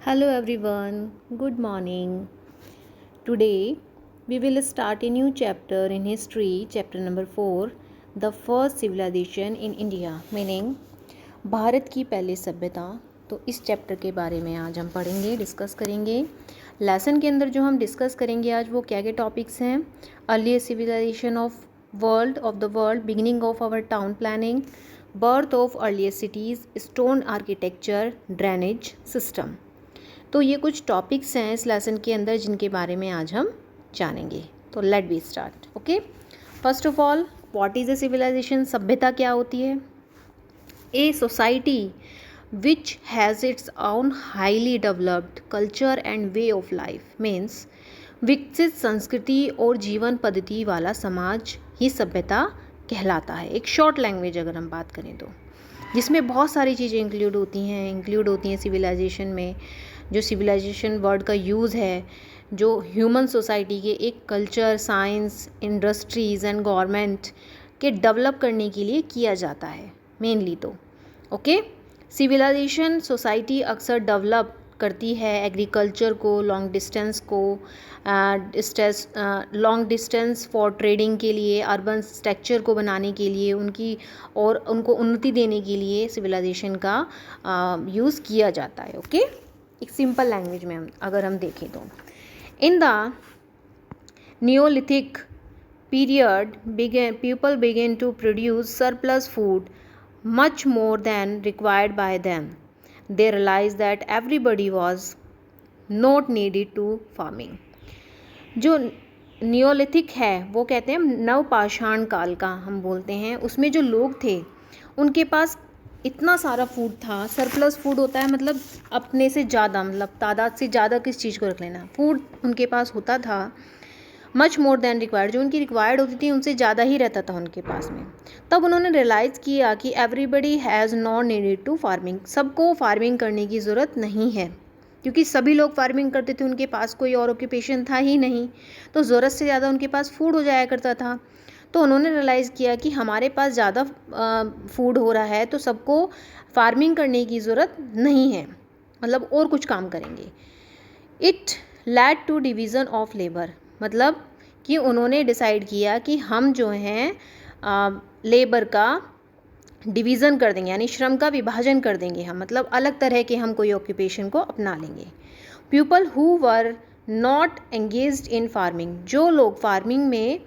Hello everyone, good morning. Today we will start a new chapter in history, chapter number 4, the first civilization in India, meaning Bharat की पहली सभ्यता। तो इस chapter के बारे में आज हम पढ़ेंगे, डिस्कस करेंगे। लेसन के अंदर जो हम डिस्कस करेंगे आज वो क्या टॉपिक्स हैं? Earliest civilization of the world, beginning of our town planning, birth of earliest cities, stone architecture, drainage system. तो ये कुछ टॉपिक्स हैं इस लेसन के अंदर जिनके बारे में आज हम जानेंगे। तो let be start. Okay, first of all, what is a civilization? सभ्यता क्या होती है? A society which has its own highly developed culture and way of life, means विकसित संस्कृति और जीवन पद्धति वाला समाज ही सभ्यता कहलाता है। एक शॉर्ट लैंग्वेज अगर हम बात करें तो जिसमें बहुत सारी चीज़ें इंक्लूड होती हैं सिविलाइजेशन में। जो सिविलाइजेशन वर्ड का यूज़ है, जो ह्यूमन सोसाइटी के एक culture, science, industries and government के डेवलप करने के लिए किया जाता है मेनली। तो ओके, सिविलाइजेशन सोसाइटी अक्सर डेवलप करती है एग्रीकल्चर को, लॉन्ग डिस्टेंस फॉर ट्रेडिंग के लिए, अर्बन स्ट्रक्चर को बनाने के लिए, उनको उन्नति देने के लिए सिविलाइजेशन का यूज़ किया जाता है। ओके, एक सिंपल लैंग्वेज में अगर हम देखें तो in the Neolithic period people began to produce surplus food much more than required by them. They realized that everybody was not needed to farming. जो नियोलिथिक है वो कहते हैं नवपाषाण काल का हम बोलते हैं, उसमें जो लोग थे उनके पास इतना सारा फूड था। सरप्लस फूड होता है मतलब अपने से ज़्यादा, मतलब तादाद से ज़्यादा किस चीज़ को रख लेना, फूड उनके पास होता था। मच मोर देन रिक्वायर्ड, जो उनकी रिक्वायर्ड होती थी उनसे ज़्यादा ही रहता था उनके पास में। तब उन्होंने रियलाइज़ किया कि everybody has not needed to farming, सबको फार्मिंग करने की ज़रूरत नहीं है, क्योंकि सभी लोग फार्मिंग करते थे, उनके पास कोई और ऑक्यूपेशन था ही नहीं, तो ज़रूरत से ज़्यादा उनके पास फूड हो जाया करता था। तो उन्होंने रियलाइज़ किया कि हमारे पास ज़्यादा फूड हो रहा है तो सबको फार्मिंग करने की ज़रूरत नहीं है, मतलब और कुछ काम करेंगे। It led to division of labour, मतलब कि उन्होंने डिसाइड किया कि हम जो हैं लेबर का डिवीज़न कर देंगे, यानी श्रम का विभाजन कर देंगे हम, मतलब अलग तरह के हम कोई ऑक्यूपेशन को अपना लेंगे। People who were not engaged in farming, जो लोग फार्मिंग में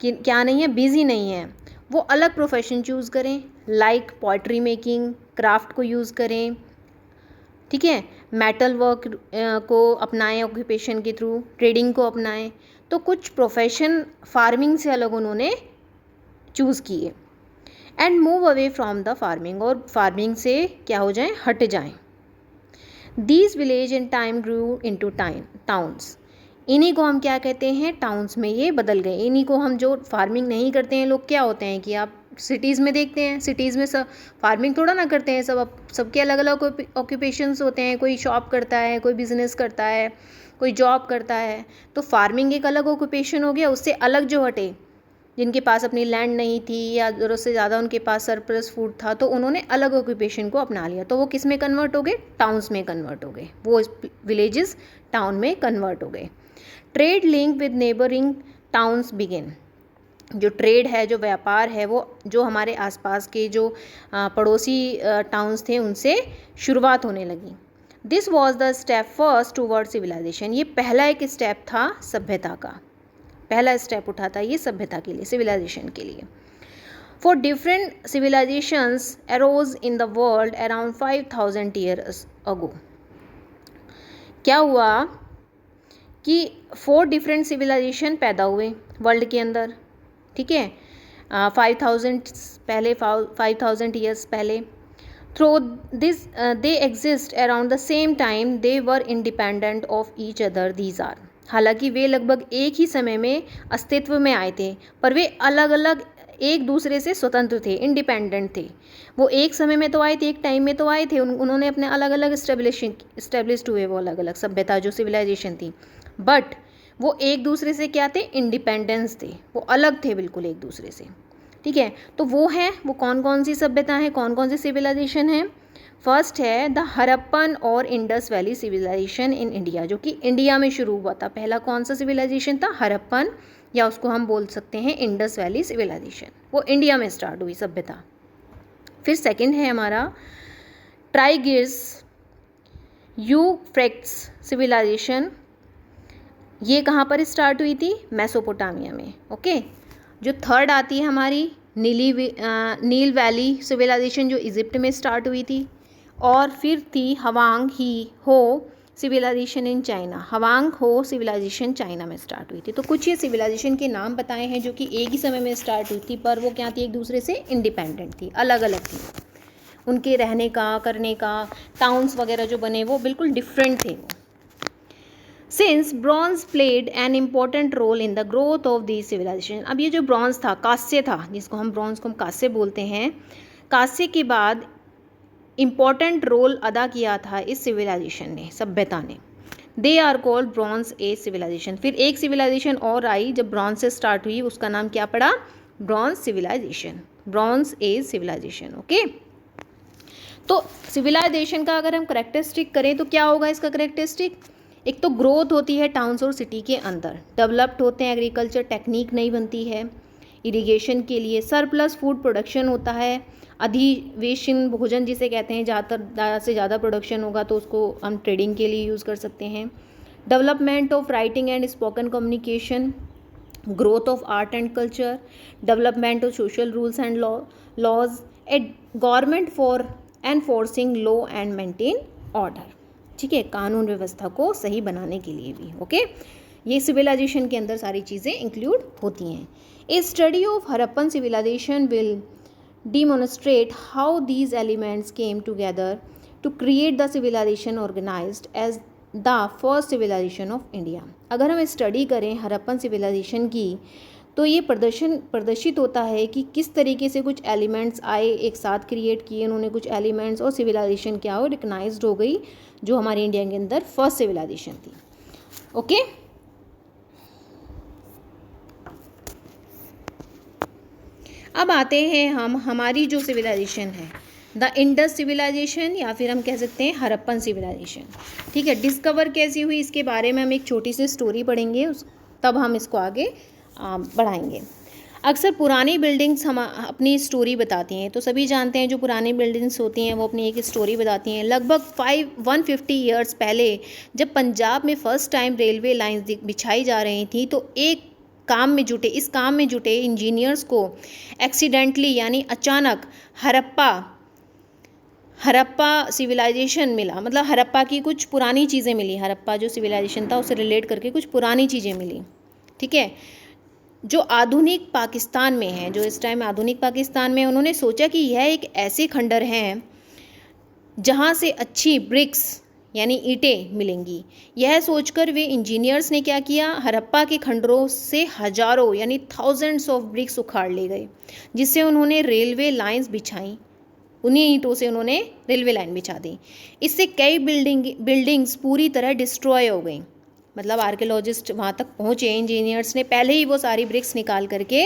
क्या नहीं है, बिजी नहीं है, वो अलग प्रोफेशन चूज़ करें, लाइक पोइट्री मेकिंग, क्राफ्ट को यूज़ करें, ठीक है, मेटल वर्क को अपनाएं ऑक्यूपेशन के थ्रू, ट्रेडिंग को अपनाएं। तो कुछ प्रोफेशन फार्मिंग से अलग उन्होंने चूज़ किए। And move away from the farming, और फार्मिंग से क्या हो जाएं, हट जाएं। These village in time grew into towns, इन्हीं को हम क्या कहते हैं, टाउन्स में ये बदल गए। इन्हीं को हम, जो फार्मिंग नहीं करते हैं लोग, क्या होते हैं कि आप सिटीज़ में देखते हैं, सिटीज़ में सब फार्मिंग थोड़ा ना करते हैं, सबके अलग अलग ऑक्यूपेशंस होते हैं, कोई शॉप करता है, कोई बिज़नेस करता है, कोई जॉब करता है। तो फार्मिंग एक अलग ऑक्यूपेशन हो गया। उससे अलग जो हटे, जिनके पास अपनी लैंड नहीं थी या ज़रूरत से ज़्यादा उनके पास सरप्लस फूड था, तो उन्होंने अलग ऑक्यूपेशन को अपना लिया। तो वो किस में कन्वर्ट हो गए, टाउन्स में कन्वर्ट हो गए, वो विलेजेस टाउन में कन्वर्ट हो गए। Trade link with neighbouring towns begin, जो ट्रेड है, जो व्यापार है, वो जो हमारे आसपास के जो पड़ोसी टाउन्स थे उनसे शुरुआत होने लगी। This was the step first toward civilization, ये पहला एक स्टेप था सभ्यता का, पहला स्टेप उठा था ये सभ्यता के लिए, सिविलाइजेशन के लिए। Four different civilizations arose in the world around 5000 years ago. क्या हुआ कि 4 डिफरेंट सिविलाइजेशन पैदा हुए वर्ल्ड के अंदर, ठीक है, 5000 पहले, 5000 ईयर्स पहले। Through this they exist around the same time, they were independent of each other. These are, हालांकि वे लगभग एक ही समय में अस्तित्व में आए थे, पर वे अलग अलग एक दूसरे से स्वतंत्र थे, इंडिपेंडेंट थे। वो एक समय में तो आए थे, एक टाइम में तो आए थे, उन्होंने अपने अलग अलग इस्टेब्लिश्ड हुए, वो अलग अलग सभ्यता जो सिविलाइजेशन थी, बट वो एक दूसरे से क्या थे, इंडिपेंडेंस थे, वो अलग थे बिल्कुल एक दूसरे से, ठीक है। तो वो है, वो कौन कौन सी सभ्यता है, कौन कौन सी सिविलाइजेशन है? फर्स्ट है द हरप्पन और Indus valley civilization in India, जो कि इंडिया में शुरू हुआ था। पहला कौन सा सिविलाइजेशन था? हरप्पन, या उसको हम बोल सकते हैं इंडस वैली सिविलाइजेशन। वो इंडिया में स्टार्ट हुई सभ्यता। फिर सेकंड है हमारा ट्राइगिर्स यूफ्रेट्स सिविलाइजेशन। ये कहाँ पर स्टार्ट हुई थी? मेसोपोटामिया में। ओके। जो थर्ड आती है हमारी नील वैली सिविलाइजेशन, जो इजिप्ट में स्टार्ट हुई थी। और फिर थी हवांग ही हो सिविलाइजेशन इन चाइना। हवांग हो सिविलाइजेशन चाइना में स्टार्ट हुई थी। तो कुछ ये सिविलाइजेशन के नाम बताए हैं जो कि एक ही समय में स्टार्ट हुई थी, पर वो क्या थी? एक दूसरे से इंडिपेंडेंट थी, अलग अलग थी। उनके रहने का, करने का, टाउन्स वगैरह जो बने वो बिल्कुल डिफरेंट थे वो। Since bronze played an important role in the growth of the civilization. अब ये जो ब्रॉन्ज था, कांस्य था, जिसको हम ब्रॉन्ज को हम कांस्य बोलते हैं, कांस्य के बाद इम्पॉर्टेंट रोल अदा किया था इस सिविलाइजेशन ने, सभ्यता ने। They are called bronze age civilization. फिर एक सिविलाइजेशन और आई जब ब्रॉन्ज से स्टार्ट हुई, उसका नाम क्या पड़ा? Bronze civilization, bronze age civilization. Okay. तो सिविलाइजेशन का अगर हम करेक्टरिस्टिक करें तो क्या होगा इसका करेक्टरिस्टिक? एक तो ग्रोथ होती है टाउन्स और सिटी के अंदर, डेवलप्ड होते हैं, एग्रीकल्चर टेक्निक नहीं बनती है, इरिगेशन के लिए सरप्लस फूड प्रोडक्शन होता है, अधिवेशन भोजन जिसे कहते हैं, ज़्यादा से ज़्यादा प्रोडक्शन होगा तो उसको हम ट्रेडिंग के लिए यूज़ कर सकते हैं, development of writing and spoken communication, growth of art and culture, development of social rules and laws, a government for enforcing law and maintain order. ठीक है, कानून व्यवस्था को सही बनाने के लिए भी। ओके। ये सिविलाइजेशन के अंदर सारी चीज़ें इंक्लूड होती हैं। A study of Harappan civilisation will demonstrate how these elements came together to create the civilization organized as the first civilization of India। अगर हम स्टडी करें हरप्पन सिविलाइजेशन की तो ये प्रदर्शित होता है कि किस तरीके से कुछ एलिमेंट्स आए, एक साथ क्रिएट किए उन्होंने कुछ एलिमेंट्स, और सिविलाइजेशन क्या हो, रिकग्नाइज्ड हो गई, जो हमारे इंडिया के अंदर फर्स्ट सिविलाइजेशन थी। ओके। अब आते हैं हम हमारी जो सिविलाइजेशन है, द इंडस सिविलाइजेशन, या फिर हम कह सकते हैं हरप्पन सिविलाइजेशन। ठीक है, डिस्कवर कैसी हुई इसके बारे में हम एक छोटी सी स्टोरी पढ़ेंगे, तब हम इसको आगे बढ़ाएंगे। अक्सर पुरानी बिल्डिंग्स हम अपनी स्टोरी बताती हैं, तो सभी जानते हैं जो पुरानी बिल्डिंग्स होती हैं वो अपनी एक स्टोरी बताती हैं। लगभग 150 ईयर्स पहले जब पंजाब में फ़र्स्ट टाइम रेलवे लाइंस बिछाई जा रही थी, तो इस काम में जुटे इंजीनियर्स को एक्सीडेंटली यानी अचानक हरप्पा सिविलाइजेशन मिला। मतलब हरप्पा की कुछ पुरानी चीज़ें मिली, हरप्पा जो सिविलाइजेशन था उससे रिलेट करके कुछ पुरानी चीज़ें मिली। ठीक है, जो आधुनिक पाकिस्तान में है, जो इस टाइम आधुनिक पाकिस्तान में, उन्होंने सोचा कि यह एक ऐसे खंडर हैं जहाँ से अच्छी ब्रिक्स यानी ईंटें मिलेंगी। यह सोचकर वे इंजीनियर्स ने क्या किया, हरप्पा के खंडरों से हजारों यानी थाउजेंड्स ऑफ ब्रिक्स उखाड़ ले गए, जिससे उन्होंने रेलवे लाइंस बिछाई। उन्हीं ईंटों से उन्होंने रेलवे लाइन बिछा दी। इससे कई बिल्डिंग्स पूरी तरह डिस्ट्रॉय हो गई। मतलब आर्कियोलॉजिस्ट वहाँ तक पहुँचे, इंजीनियर्स ने पहले ही वो सारी ब्रिक्स निकाल करके,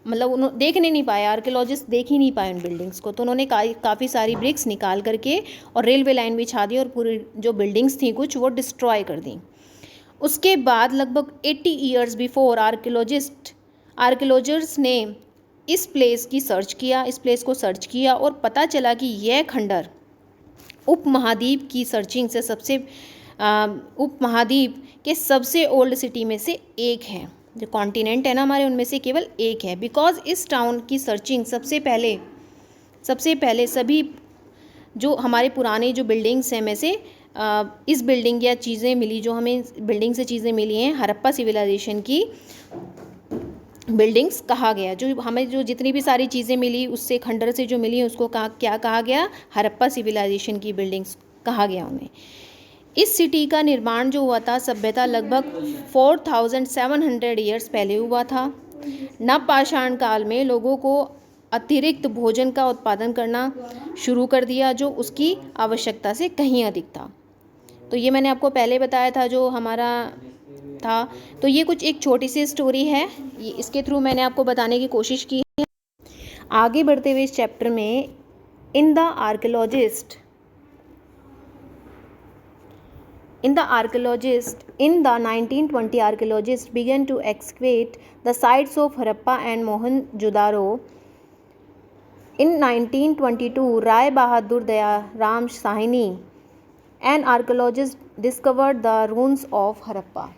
मतलब उन्होंने देखने नहीं पाया, आर्कियोलॉजिस्ट देख ही नहीं पाए उन बिल्डिंग्स को, तो उन्होंने काफ़ी सारी ब्रिक्स निकाल करके और रेलवे लाइन बिछा दी और पूरी जो बिल्डिंग्स थी कुछ वो डिस्ट्रॉय कर दी। उसके बाद लगभग 80 ईयर्स बिफोर आर्कियोलॉजर्स ने इस प्लेस को सर्च किया और पता चला कि यह खंडर उपमहाद्वीप की सर्चिंग से उपमहाद्वीप के सबसे ओल्ड सिटी में से एक है। जो कॉन्टिनेंट है ना हमारे, उनमें से केवल एक है। बिकॉज इस टाउन की सर्चिंग सबसे पहले सभी जो हमारे पुराने जो बिल्डिंग्स हैं में से इस बिल्डिंग या चीज़ें मिली, जो हमें बिल्डिंग से चीज़ें मिली हैं, हरप्पा सिविलाइजेशन की बिल्डिंग्स कहा गया। जो हमें जो जितनी भी सारी चीज़ें मिली उससे खंडर से जो मिली उसको क्या कहा गया, हरप्पा सिविलाइजेशन की बिल्डिंग्स कहा गया उन्हें। इस सिटी का निर्माण जो हुआ था, सभ्यता लगभग 4700 ईयर्स पहले हुआ था। नवपाषाण काल में लोगों को अतिरिक्त भोजन का उत्पादन करना शुरू कर दिया, जो उसकी आवश्यकता से कहीं अधिक था। तो ये मैंने आपको पहले बताया था जो हमारा था। तो ये कुछ एक छोटी सी स्टोरी है, इसके थ्रू मैंने आपको बताने की कोशिश की है। आगे बढ़ते हुए इस चैप्टर में in the archaeologist In the 1920 archaeologists began to excavate the sites of Harappa and Mohenjo-daro. In 1922, Rai Bahadur Dayaram Sahni, an archaeologist, discovered the ruins of Harappa.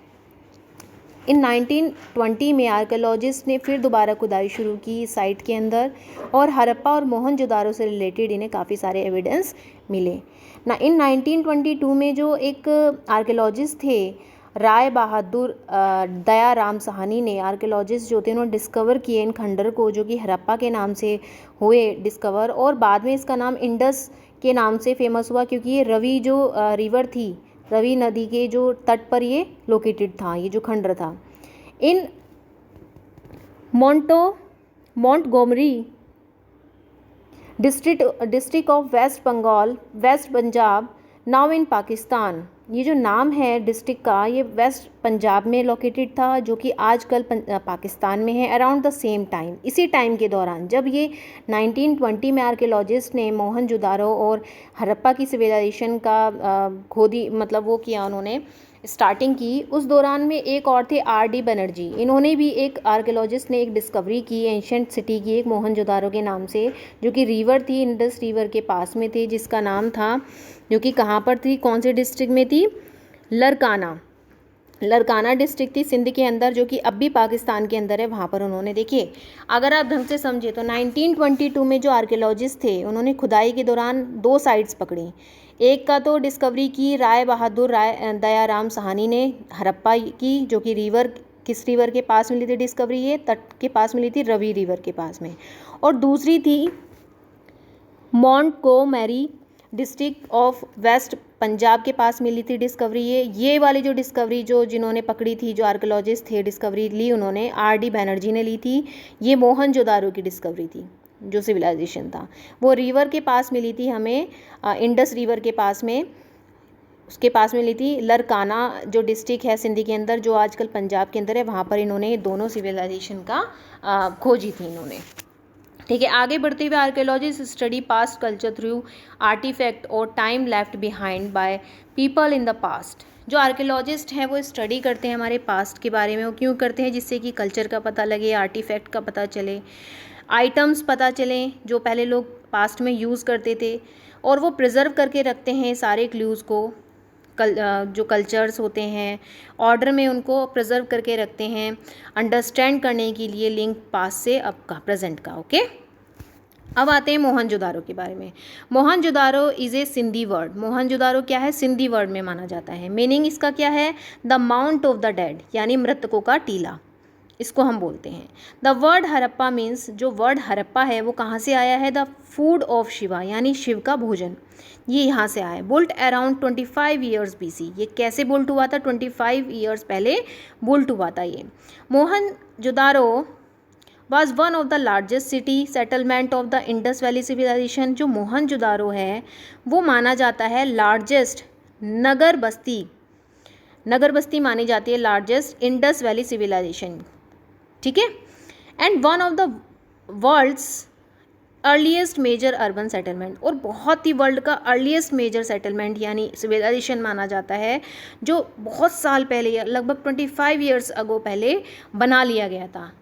इन 1920 में आर्कियोलॉजिस्ट ने फिर दोबारा खुदाई शुरू की इस साइट के अंदर और हरप्पा और मोहनजोदारो से रिलेटेड इन्हें काफ़ी सारे एविडेंस मिले ना। इन 1922 में जो एक आर्कियोलॉजिस्ट थे राय बहादुर दयाराम साहनी ने, आर्कियोलॉजिस्ट जो थे, उन्होंने डिस्कवर किए इन खंडर को, जो कि हरप्पा के नाम से हुए डिस्कवर, और बाद में इसका नाम इंडस के नाम से फेमस हुआ क्योंकि ये रवि जो रिवर थी, रवि नदी के जो तट पर ये लोकेटेड था, ये जो खंडर था। In Montgomery district of West Bengal, West Punjab, now in Pakistan. ये जो नाम है डिस्ट्रिक्ट का, ये वेस्ट पंजाब में लोकेटेड था, जो कि आजकल पाकिस्तान में है। अराउंड द सेम टाइम, इसी टाइम के दौरान जब ये 1920 में आर्कियोलॉजिस्ट ने मोहनजोदारो और हरप्पा की सिविलाइजेशन का खोदी, मतलब वो किया, उन्होंने स्टार्टिंग की, उस दौरान में एक और थे R.D. बनर्जी। इन्होंने भी, एक आर्कियोलॉजिस्ट ने एक डिस्कवरी की एंशंट सिटी की, एक मोहनजोदारो के नाम से, जो कि रिवर थी, इंडस रिवर के पास में थी, जिसका नाम था, जो कि कहाँ पर थी, कौन से डिस्ट्रिक्ट में थी, लरकाना डिस्ट्रिक्ट थी सिंध के अंदर, जो कि अब भी पाकिस्तान के अंदर है। वहाँ पर उन्होंने, देखिए अगर आप ढंग से समझे तो 1922 में जो आर्कियोलॉजिस्ट थे, उन्होंने खुदाई के दौरान 2 साइट्स पकड़ी। एक का तो डिस्कवरी की राय बहादुर दयाराम साहनी ने हरप्पा की, जो कि रिवर, किस रिवर के पास मिली थी डिस्कवरी, ये तट के पास मिली थी, रवि रिवर के पास में। और दूसरी थी Montgomery district of west Punjab के पास मिली थी डिस्कवरी। ये वाली जो डिस्कवरी जो जिन्होंने पकड़ी थी, जो आर्कियोलॉजिस्ट थे, डिस्कवरी ली उन्होंने, R.D. बनर्जी ने ली थी। ये मोहनजोदारो की डिस्कवरी थी, जो सिविलाइजेशन था वो रिवर के पास मिली थी हमें, इंडस रिवर के पास में, उसके पास मिली थी। लरकाना जो डिस्ट्रिक्ट है सिंध के अंदर, जो आजकल पंजाब के अंदर है, वहाँ पर इन्होंने दोनों सिविलाइजेशन का खोजी थी इन्होंने। ठीक है, आगे बढ़ते हुए archaeologist study past culture through artifact और time left behind by people in the past. जो आर्कियोलॉजिस्ट हैं वो स्टडी करते हैं हमारे पास्ट के बारे में। वो क्यों करते हैं? जिससे कि कल्चर का पता लगे, आर्टिफैक्ट का पता चले, आइटम्स पता चलें जो पहले लोग पास्ट में यूज़ करते थे, और वो प्रिजर्व करके रखते हैं सारे क्लूज़ को, जो कल्चर्स होते हैं ऑर्डर में उनको प्रिजर्व करके रखते हैं, अंडरस्टैंड करने के लिए लिंक पास्ट से अब का, प्रेजेंट का। ओके, अब आते हैं मोहनजोदारो के बारे में। Mohenjodaro is a Sindhi word. Mohenjodaro क्या है? सिंधी वर्ड में माना जाता है। मीनिंग इसका क्या है? The mount of the dead, यानी मृतकों का टीला, इसको हम बोलते हैं। द वर्ड हरप्पा मीन्स, जो वर्ड हरप्पा है वो कहाँ से आया है? द फूड ऑफ शिवा, यानी शिव का भोजन, ये यहाँ से आया। Built around 25 years BC। ये कैसे बुल्ट हुआ था? 25 ईयर्स पहले बुल्ट हुआ था ये। Mohenjodaro was one of the largest city settlement of the Indus valley civilization. जो मोहनजोदारो है वो माना जाता है लार्जेस्ट नगर बस्ती मानी जाती है, लार्जेस्ट इंडस वैली सिविलाइजेशन। ठीक है, and one of the world's earliest major urban settlement, और बहुत ही वर्ल्ड का अर्लीस्ट मेजर सेटलमेंट यानी सिविलाइजेशन माना जाता है, जो बहुत साल पहले, लगभग 25 ईयर्स अगो पहले बना लिया गया था,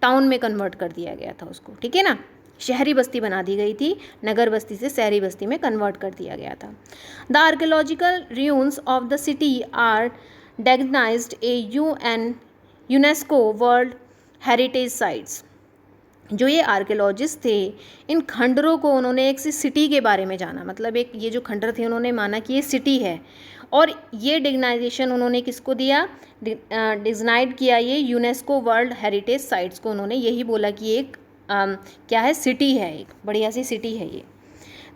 टाउन में कन्वर्ट कर दिया गया था उसको। ठीक है ना, शहरी बस्ती बना दी गई थी, नगर बस्ती से शहरी बस्ती में कन्वर्ट कर दिया गया था। The archaeological ruins of the city are recognized a UNESCO world heritage sites. जो ये आर्कियोलॉजिस्ट थे, इन खंडरों को उन्होंने एक सिटी के बारे में जाना, मतलब एक ये जो खंडर थे उन्होंने माना कि ये सिटी है, और ये डिग्नाइजेशन उन्होंने किसको दिया? डिग्नाइड किया ये यूनेस्को वर्ल्ड हेरिटेज साइट्स को। उन्होंने यही बोला कि एक क्या है? सिटी है, एक बढ़िया सी सिटी है ये।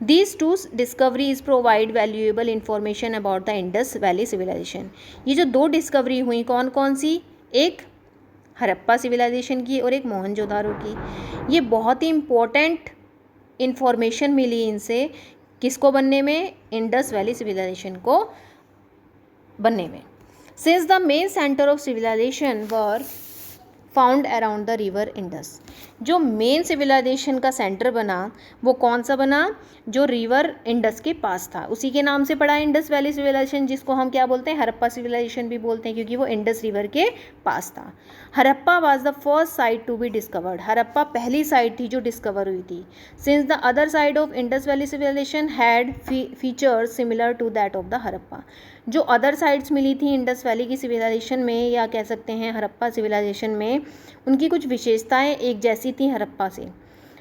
These two discoveries provide valuable information about the Indus Valley civilization। ये जो 2 डिस्कवरी हुई, कौन कौन सी? एक हरप्पा सिविलाइजेशन की और एक मोहनजोदारो की। ये बहुत ही इम्पोर्टेंट इंफॉर्मेशन मिली इनसे, किसको बनने में? इंडस वैली सिविलाइजेशन को बनने में। Since the main center of civilization were found around the river Indus। जो मेन सिविलाइजेशन का सेंटर बना वो कौन सा बना, जो रिवर इंडस के पास था, उसी के नाम से पड़ा इंडस वैली सिविलाइजेशन, जिसको हम क्या बोलते हैं, हड़प्पा सिविलाइजेशन भी बोलते हैं, क्योंकि वो इंडस रिवर के पास था। Harappa was the first site to be discovered, Harappa पहली साइट थी जो डिस्कवर हुई थी। Since the other side of Indus valley civilization had features similar to that of the Harappa, जो अदर साइट्स मिली थी इंडस वैली की सिविलाइजेशन में, या कह सकते हैं हड़प्पा सिविलाइजेशन में, उनकी कुछ विशेषताएं एक जैसी थी हड़प्पा से।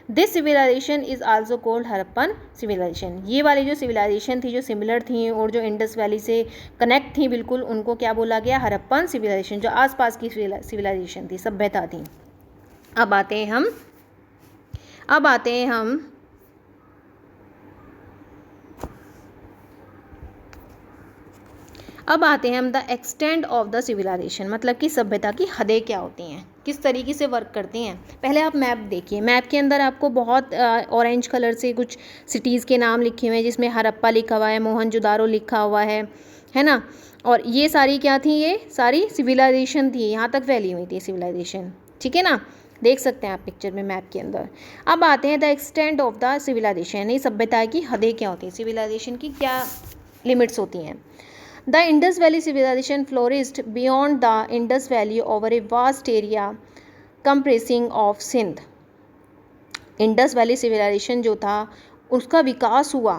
This civilization is also called Harappan civilization, ये वाली जो सिविलाइजेशन थी जो सिमिलर थी और जो इंडस वैली से कनेक्ट थी बिल्कुल, उनको क्या बोला गया, हड़प्पन सिविलाइजेशन, जो आसपास की सिविलाइजेशन थी, सभ्यता थी। अब आते हैं हम the extend of the civilization, मतलब कि सभ्यता की हदें क्या होती हैं, किस तरीके से वर्क करती हैं। पहले आप मैप देखिए, मैप के अंदर आपको बहुत ऑरेंज कलर से कुछ सिटीज़ के नाम लिखे हुए हैं, जिसमें हड़प्पा लिखा हुआ है, मोहनजोदारो लिखा हुआ है ना। और ये सारी क्या थी, ये सारी सिविलाइजेशन थी, यहाँ तक फैली हुई थी सिविलाइजेशन, ठीक है ना, देख सकते हैं आप पिक्चर में मैप के अंदर। अब आते हैं the extent of the civilization, यानी सभ्यता की हदें क्या होती हैं, सिविलाइजेशन की क्या लिमिट्स होती हैं। The Indus Valley civilization flourished beyond the Indus Valley over a vast area comprising of Sindh. Indus valley civilization जो था उसका विकास हुआ,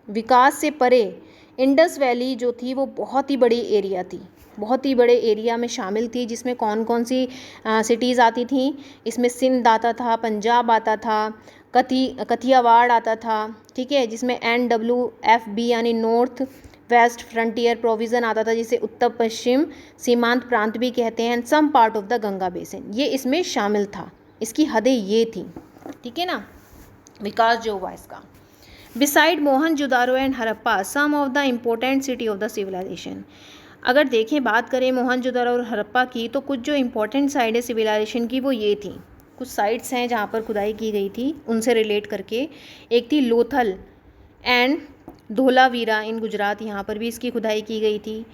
विकास से परे इंडस वैली जो थी वो बहुत ही बड़ी एरिया थी, बहुत ही बड़े एरिया में शामिल थी, जिसमें कौन कौन सी सिटीज़ आती थी, इसमें सिंध आता था, पंजाब आता था, कथियावाड़ आता था, ठीक है, जिसमें NWFB यानी नॉर्थ वेस्ट फ्रंटियर प्रोविज़न आता था, जिसे उत्तर पश्चिम सीमांत प्रांत भी कहते हैं, some part of the Ganga basin, ये इसमें शामिल था, इसकी हदें ये थी, ठीक है ना, विकास जो हुआ इसका। Beside Mohenjodaro and Harappa some of the important city of the civilization, अगर देखें बात करें मोहनजोदारो और हड़प्पा की, तो कुछ जो इम्पोर्टेंट साइड है सिविलाइजेशन की वो ये थी, कुछ साइट्स हैं जहाँ पर खुदाई की गई थी उनसे रिलेट करके। एक थी लोथल एंड धोलावीरा इन गुजरात, यहाँ पर भी इसकी खुदाई की गई थी।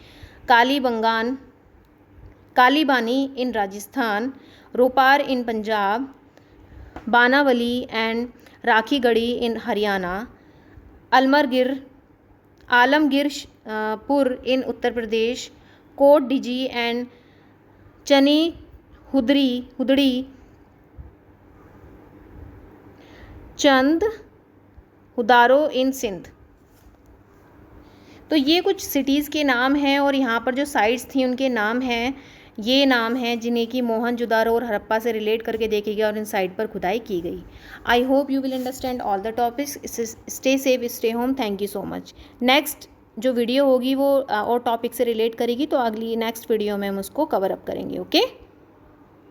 Kalibangan in Rajasthan, Ropar in Punjab, Banawali and Rakhigarhi in Haryana, Alamgirpur in Uttar Pradesh, Kot Diji and चनी हुदड़ी चंद हुदारो इन सिंध। तो ये कुछ सिटीज़ के नाम हैं और यहाँ पर जो साइट्स थी उनके नाम हैं, ये नाम हैं जिन्हें कि मोहनजोदारो और हड़प्पा से रिलेट करके देखे गया और इन साइट पर खुदाई की गई। I hope you will understand all the topics. Stay safe, stay home, thank you so much. Next जो वीडियो होगी वो और टॉपिक से रिलेट करेगी, तो अगली नेक्स्ट वीडियो में हम उसको कवर अप करेंगे। ओके।